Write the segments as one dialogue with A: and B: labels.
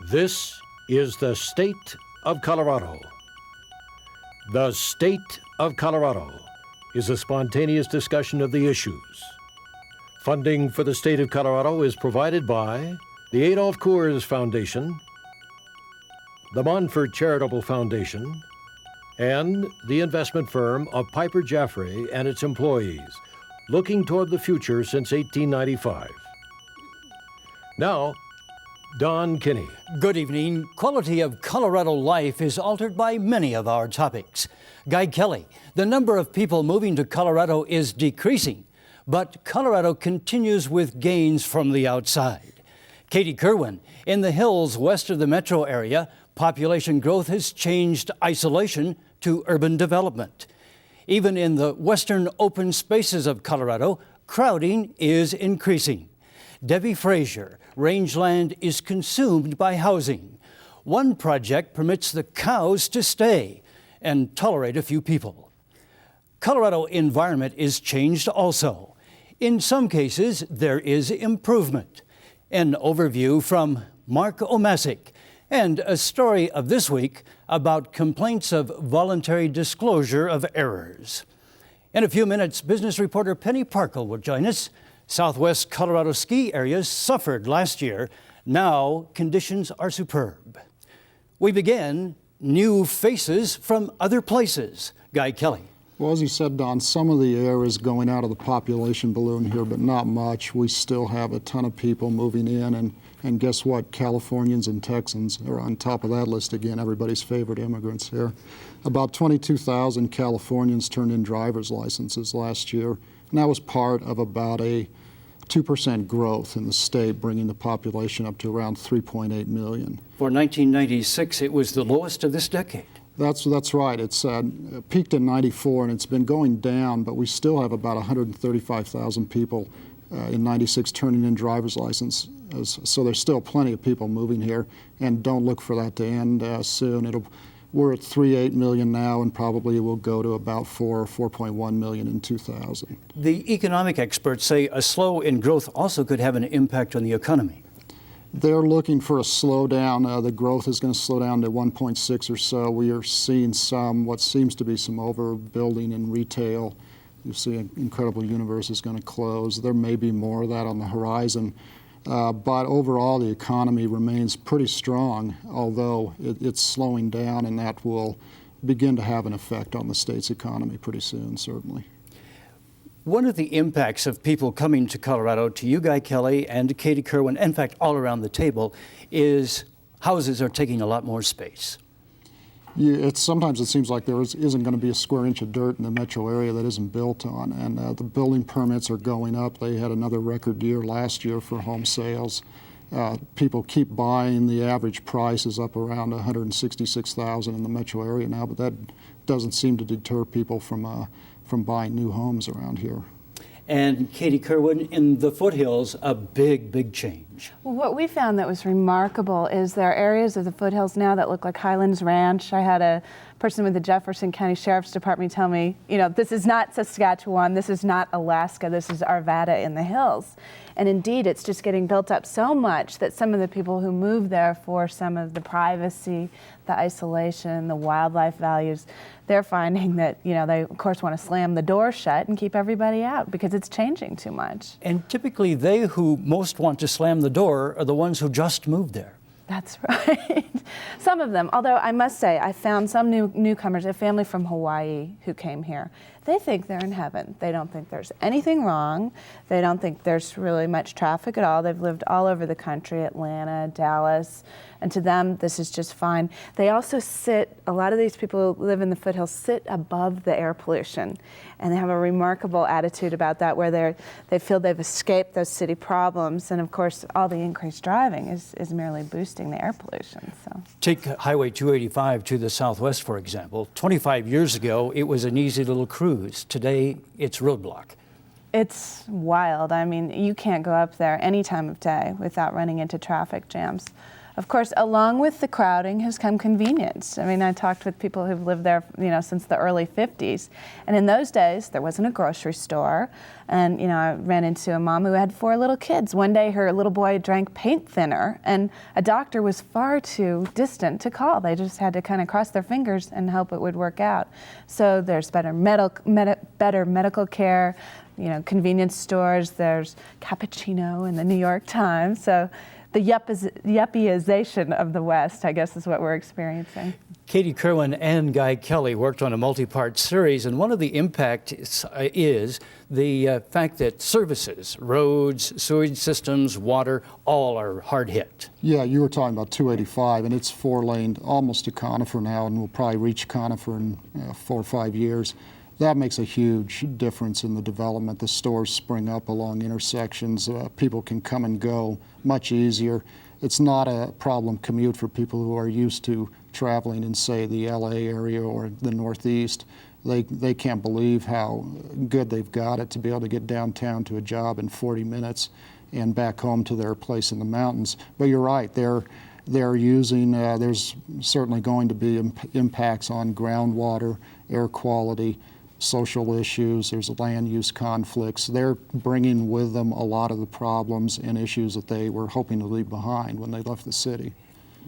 A: This is the state of Colorado. The state of Colorado is a spontaneous discussion of the issues. Funding for the state of Colorado is provided by the Adolph Coors Foundation, the Monfort Charitable Foundation, and the investment firm of Piper Jaffray and its employees, looking toward the future since 1895. Now, Don Kinney.
B: Good evening. Quality of Colorado life is altered by many of our topics. Guy Kelly, the number of people moving to Colorado is decreasing, but Colorado continues with gains from the outside. Katie Kerwin, in the hills west of the metro area, population growth has changed isolation to urban development. Even in the western open spaces of Colorado, crowding is increasing. Debbie Frazier, rangeland is consumed by housing. One project permits the cows to stay and tolerate a few people. Colorado environment is changed also. In some cases, there is improvement. An overview from Mark Obmascik, and a story of this week about complaints of voluntary disclosure of errors. In a few minutes, business reporter Penny Parkle will join us. Southwest Colorado ski areas suffered last year. Now conditions are superb. We begin new faces from other places. Guy Kelly.
C: Well, as you said, Don, some of the air is going out of the population balloon here, but not much. We still have a ton of people moving in, and guess what? Californians and Texans are on top of that list again, everybody's favorite immigrants here. About 22,000 Californians turned in driver's licenses last year, and that was part of about a 2% growth in the state, bringing the population up to around 3.8 million.
B: For 1996, it was the lowest of this decade.
C: That's right. It's peaked in 94 and it's been going down, but we still have about 135,000 people in 96 turning in driver's licenses. So there's still plenty of people moving here, and don't look for that to end soon. We're at 3.8 million now, and probably will go to about 4.1 million in 2000.
B: The economic experts say a slow in growth also could have an impact on the economy.
C: They're looking for a slowdown. The growth is going to slow down to 1.6 or so. We are seeing what seems to be some overbuilding in retail. You see Incredible Universe is going to close. There may be more of that on the horizon. But overall, the economy remains pretty strong, although it's slowing down, and that will begin to have an effect on the state's economy pretty soon, certainly.
B: One of the impacts of people coming to Colorado, to you, Guy Kelly, and to Katie Kerwin, in fact, all around the table, is houses are taking a lot more space.
C: Yeah, sometimes it seems like there isn't going to be a square inch of dirt in the metro area that isn't built on, and the building permits are going up. They had another record year last year for home sales. People keep buying. The average price is up around $166,000 in the metro area now, but that doesn't seem to deter people from buying new homes around here.
B: And Katie Kerwin, in the foothills, a big change.
D: Well, what we found that was remarkable is there are areas of the foothills now that look like Highlands Ranch. I had a person with the Jefferson County Sheriff's Department tell me, this is not Saskatchewan, this is not Alaska, this is Arvada in the hills. And indeed, it's just getting built up so much that some of the people who move there for some of the privacy, the isolation, the wildlife values, they're finding that, they of course want to slam the door shut and keep everybody out because it's changing too much.
B: And typically they who most want to slam the door are the ones who just moved there.
D: That's right. Some of them, although I must say, I found some newcomers, a family from Hawaii who came here. They think they're in heaven. They don't think there's anything wrong. They don't think there's really much traffic at all. They've lived all over the country, Atlanta, Dallas, and to them, this is just fine. They also a lot of these people who live in the foothills sit above the air pollution, and they have a remarkable attitude about that, where they feel they've escaped those city problems, and of course, all the increased driving is merely boosting the air pollution. So.
B: Take Highway 285 to the southwest, for example. 25 years ago, it was an easy little cruise. Today, it's roadblock.
D: It's wild. I mean, you can't go up there any time of day without running into traffic jams. Of course, along with the crowding has come convenience. I mean, I talked with people who've lived there, since the early 50s. And in those days, there wasn't a grocery store. And, I ran into a mom who had 4 little kids. One day, her little boy drank paint thinner, and a doctor was far too distant to call. They just had to kind of cross their fingers and hope it would work out. So there's better medical care, convenience stores. There's cappuccino in the New York Times. So the yuppieization of the West, I guess, is what we're experiencing.
B: Katie Kerwin and Guy Kelly worked on a multi-part series, and one of the impacts is the fact that services, roads, sewage systems, water, all are hard hit.
C: Yeah, you were talking about 285, and it's 4-laned almost to Conifer now, and we'll probably reach Conifer in 4 or 5 years. That makes a huge difference in the development. The stores spring up along intersections. People can come and go much easier. It's not a problem commute for people who are used to traveling in, say, the LA area or the Northeast. They can't believe how good they've got it to be able to get downtown to a job in 40 minutes and back home to their place in the mountains. But you're right, they're using, there's certainly going to be impacts on groundwater, air quality, social issues, there's land use conflicts. They're bringing with them a lot of the problems and issues that they were hoping to leave behind when they left the city.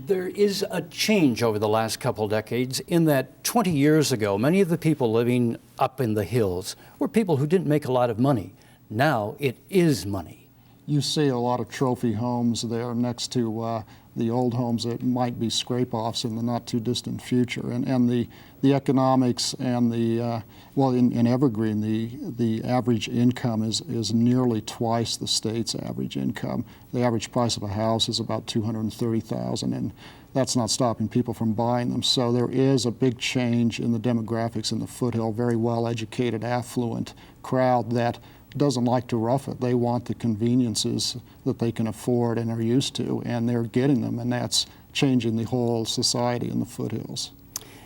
B: There is a change over the last couple decades in that 20 years ago, many of the people living up in the hills were people who didn't make a lot of money. Now it is money.
C: You see a lot of trophy homes there next to the old homes that might be scrape-offs in the not-too-distant future. And the economics and the, in Evergreen, the average income is nearly twice the state's average income. The average price of a house is about $230,000, and that's not stopping people from buying them. So there is a big change in the demographics in the foothill, very well-educated, affluent crowd that doesn't like to rough it. They want the conveniences that they can afford and are used to, and they're getting them, and that's changing the whole society in the foothills.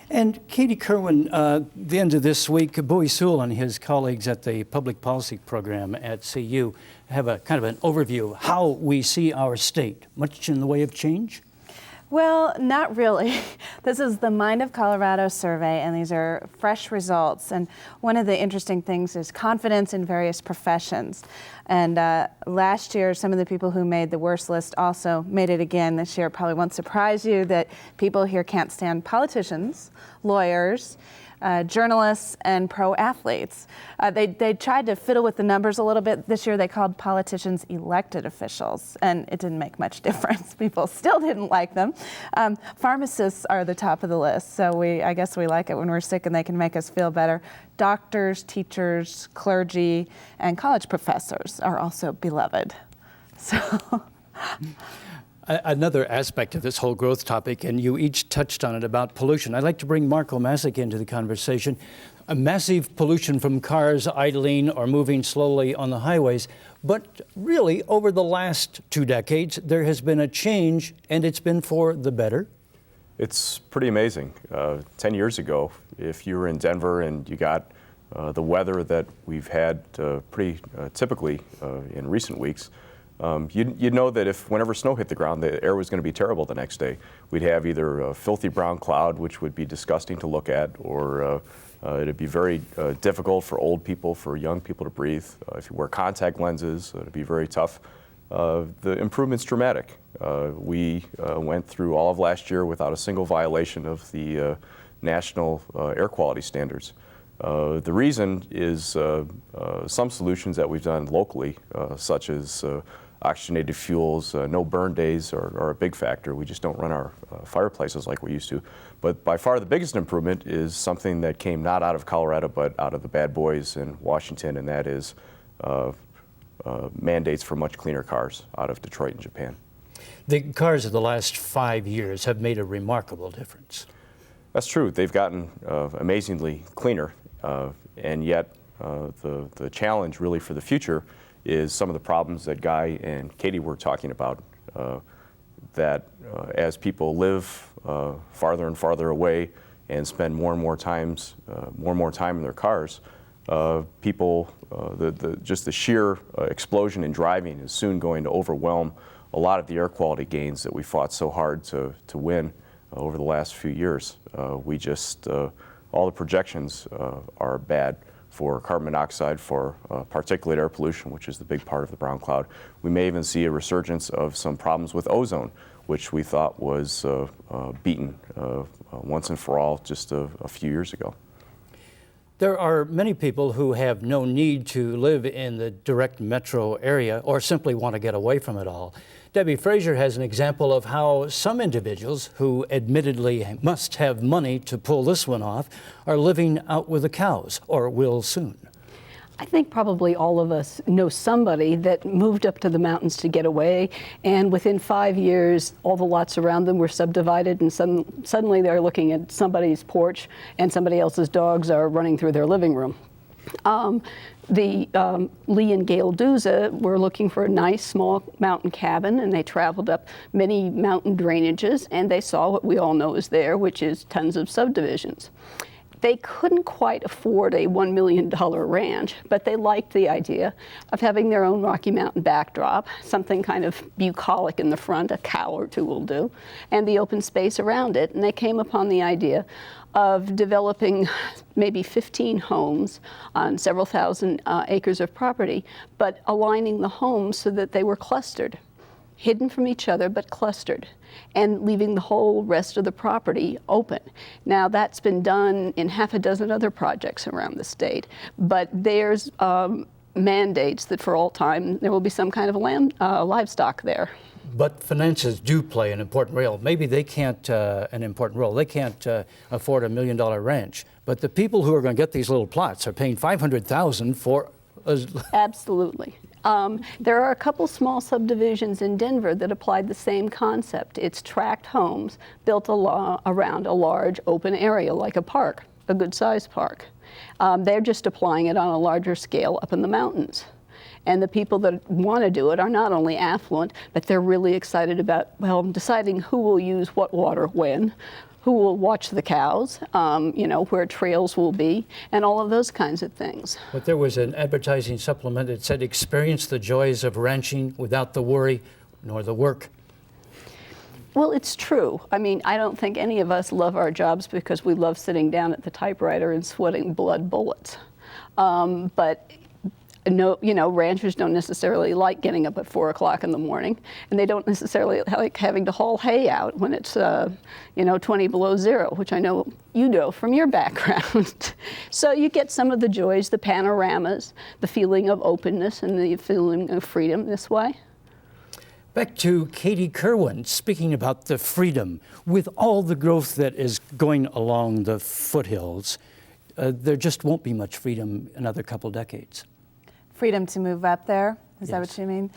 B: And Katie Kerwin, the end of this week, Bowie Sewell and his colleagues at the Public Policy Program at CU have a kind of an overview of how we see our state. Much in the way of change?
D: Well, not really. This is the Mind of Colorado survey, and these are fresh results. And one of the interesting things is confidence in various professions. And last year, some of the people who made the worst list also made it again this year. It probably won't surprise you that people here can't stand politicians, lawyers, journalists, and pro athletes. They tried to fiddle with the numbers a little bit this year. They called politicians elected officials, and it didn't make much difference. People still didn't like them. Pharmacists are the top of the list, so I guess we like it when we're sick and they can make us feel better. Doctors, teachers, clergy, and college professors are also beloved. So.
B: Another aspect of this whole growth topic, and you each touched on it, about pollution. I'd like to bring Mark Obmascik into the conversation. A massive pollution from cars idling or moving slowly on the highways. But really, over the last 2 decades, there has been a change, and it's been for the better.
E: It's pretty amazing. 10 years ago, if you were in Denver and you got the weather that we've had pretty typically in recent weeks, you'd know that whenever snow hit the ground, the air was going to be terrible the next day. We'd have either a filthy brown cloud, which would be disgusting to look at, or it'd be very difficult for old people, for young people to breathe. If you wear contact lenses, it'd be very tough. The improvement's dramatic. We went through all of last year without a single violation of the national air quality standards. The reason is some solutions that we've done locally, such as oxygenated fuels, no burn days are a big factor. We just don't run our fireplaces like we used to. But by far the biggest improvement is something that came not out of Colorado but out of the bad boys in Washington, and that is mandates for much cleaner cars out of Detroit and Japan.
B: The cars of the last 5 years have made a remarkable difference.
E: That's true. They've gotten amazingly cleaner, and yet the challenge really for the future is some of the problems that Guy and Katie were talking about, that as people live farther and farther away and spend more and more time in their cars, people, just the sheer explosion in driving is soon going to overwhelm a lot of the air quality gains that we fought so hard to win over the last few years. We just, all the projections are bad for carbon monoxide, for particulate air pollution, which is the big part of the brown cloud. We may even see a resurgence of some problems with ozone, which we thought was beaten once and for all just a few years ago.
B: There are many people who have no need to live in the direct metro area or simply want to get away from it all. Debbie, Frazier has an example of how some individuals who admittedly must have money to pull this one off are living out with the cows, or will soon.
F: I think probably all of us know somebody that moved up to the mountains to get away, and within 5 years, all the lots around them were subdivided, and suddenly they're looking at somebody's porch, and somebody else's dogs are running through their living room. Lee and Gail Duza were looking for a nice small mountain cabin, and they traveled up many mountain drainages, and they saw what we all know is there, which is tons of subdivisions. They couldn't quite afford a $1 million ranch, but they liked the idea of having their own Rocky Mountain backdrop, something kind of bucolic in the front, a cow or two will do, and the open space around it. And they came upon the idea of developing maybe 15 homes on several thousand acres of property, but aligning the homes so that they were clustered, hidden from each other, but clustered, and leaving the whole rest of the property open. Now, that's been done in half a dozen other projects around the state, but there's mandates that for all time there will be some kind of livestock there.
B: But finances do play an important role. Maybe they can't, they can't afford $1 million ranch, but the people who are going to get these little plots are paying $500,000 for.
F: Absolutely. There are a couple small subdivisions in Denver that applied the same concept. It's tract homes built around a large open area like a park, a good-sized park. They're just applying it on a larger scale up in the mountains. And the people that want to do it are not only affluent, but they're really excited about, well, deciding who will use what water when, who will watch the cows, where trails will be, and all of those kinds of things.
B: But there was an advertising supplement that said, experience the joys of ranching without the worry nor the work.
F: Well, it's true. I mean, I don't think any of us love our jobs because we love sitting down at the typewriter and sweating blood bullets. But no, ranchers don't necessarily like getting up at 4 o'clock in the morning, and they don't necessarily like having to haul hay out when it's, 20 below zero, which I know you know from your background. So you get some of the joys, the panoramas, the feeling of openness, and the feeling of freedom this way.
B: Back to Katie Kerwin, speaking about the freedom. With all the growth that is going along the foothills, there just won't be much freedom another couple decades.
D: Freedom to move up there? Is that what you mean?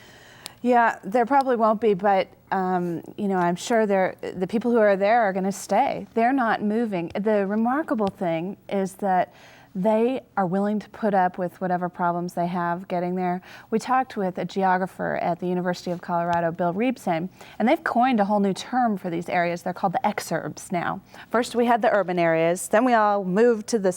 D: Yeah, there probably won't be, but I'm sure the people who are there are going to stay. They're not moving. The remarkable thing is that they are willing to put up with whatever problems they have getting there. We talked with a geographer at the University of Colorado, Bill Reebsheim, and they've coined a whole new term for these areas. They're called the exurbs now. First we had the urban areas, then we all moved to the